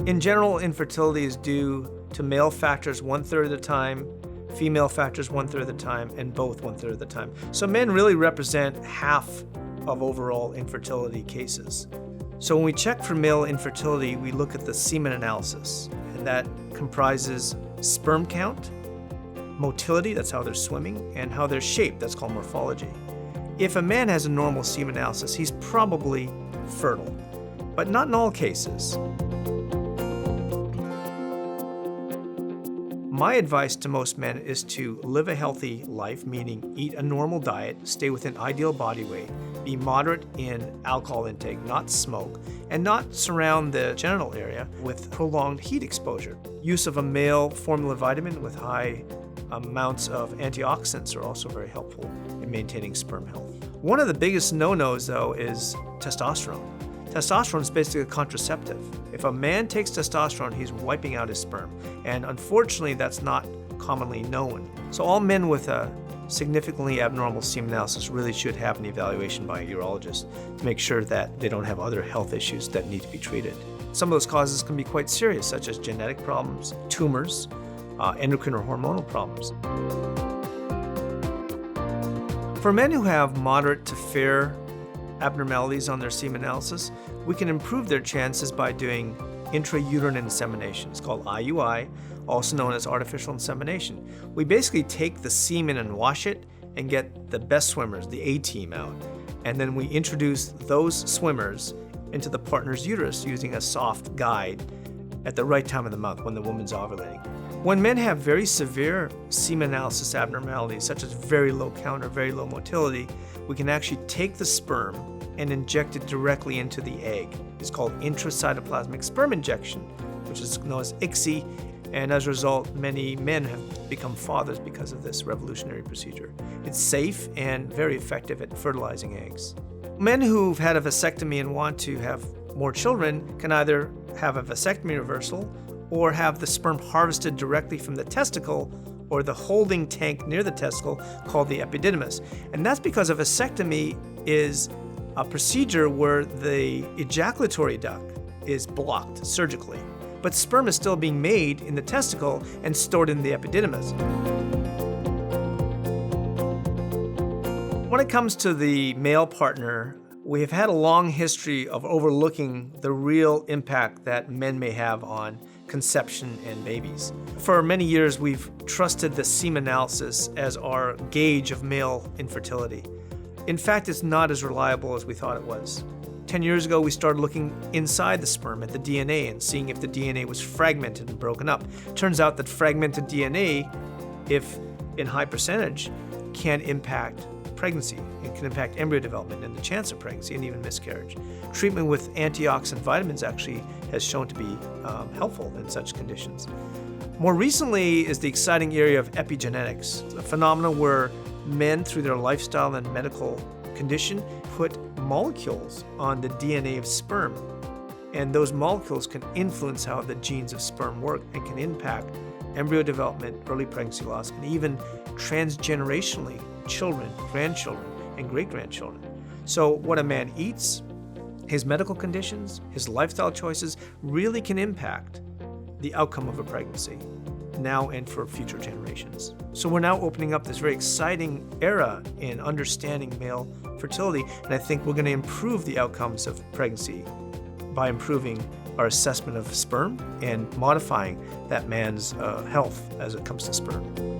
In general, infertility is due to male factors 1/3 of the time, female factors 1/3 of the time, and both 1/3 of the time. So men really represent half of overall infertility cases. So when we check for male infertility, we look at the semen analysis, and that comprises sperm count, motility, that's how they're swimming, and how they're shaped, that's called morphology. If a man has a normal semen analysis, he's probably fertile, but not in all cases. My advice to most men is to live a healthy life, meaning eat a normal diet, stay within ideal body weight, be moderate in alcohol intake, not smoke, and not surround the genital area with prolonged heat exposure. Use of a male formula vitamin with high amounts of antioxidants are also very helpful in maintaining sperm health. One of the biggest no-nos, though, is testosterone. Testosterone is basically a contraceptive. If a man takes testosterone, he's wiping out his sperm. And unfortunately, that's not commonly known. So all men with a significantly abnormal semen analysis really should have an evaluation by a urologist to make sure that they don't have other health issues that need to be treated. Some of those causes can be quite serious, such as genetic problems, tumors, endocrine or hormonal problems. For men who have moderate to fair abnormalities on their semen analysis, we can improve their chances by doing intrauterine insemination. It's called IUI, also known as artificial insemination. We basically take the semen and wash it and get the best swimmers, the A team, out. And then we introduce those swimmers into the partner's uterus using a soft guide at the right time of the month when the woman's ovulating. When men have very severe semen analysis abnormalities, such as very low count or very low motility, we can actually take the sperm and inject it directly into the egg. It's called intracytoplasmic sperm injection, which is known as ICSI, and as a result, many men have become fathers because of this revolutionary procedure. It's safe and very effective at fertilizing eggs. Men who've had a vasectomy and want to have more children can either have a vasectomy reversal or have the sperm harvested directly from the testicle or the holding tank near the testicle called the epididymis. And that's because a vasectomy is a procedure where the ejaculatory duct is blocked surgically, but sperm is still being made in the testicle and stored in the epididymis. When it comes to the male partner, we have had a long history of overlooking the real impact that men may have on conception and babies. For many years, we've trusted the semen analysis as our gauge of male infertility. In fact, it's not as reliable as we thought it was. 10 years ago, we started looking inside the sperm at the DNA and seeing if the DNA was fragmented and broken up. Turns out that fragmented DNA, if in high percentage, can impact pregnancy and can impact embryo development and the chance of pregnancy and even miscarriage. Treatment with antioxidant vitamins actually has shown to be helpful in such conditions. More recently is the exciting area of epigenetics, a phenomenon where men, through their lifestyle and medical condition, put molecules on the DNA of sperm. And those molecules can influence how the genes of sperm work and can impact embryo development, early pregnancy loss, and even transgenerationally, children, grandchildren, and great-grandchildren. So what a man eats, his medical conditions, his lifestyle choices really can impact the outcome of a pregnancy, now and for future generations. So we're now opening up this very exciting era in understanding male fertility, and I think we're going to improve the outcomes of pregnancy by improving our assessment of sperm and modifying that man's health as it comes to sperm.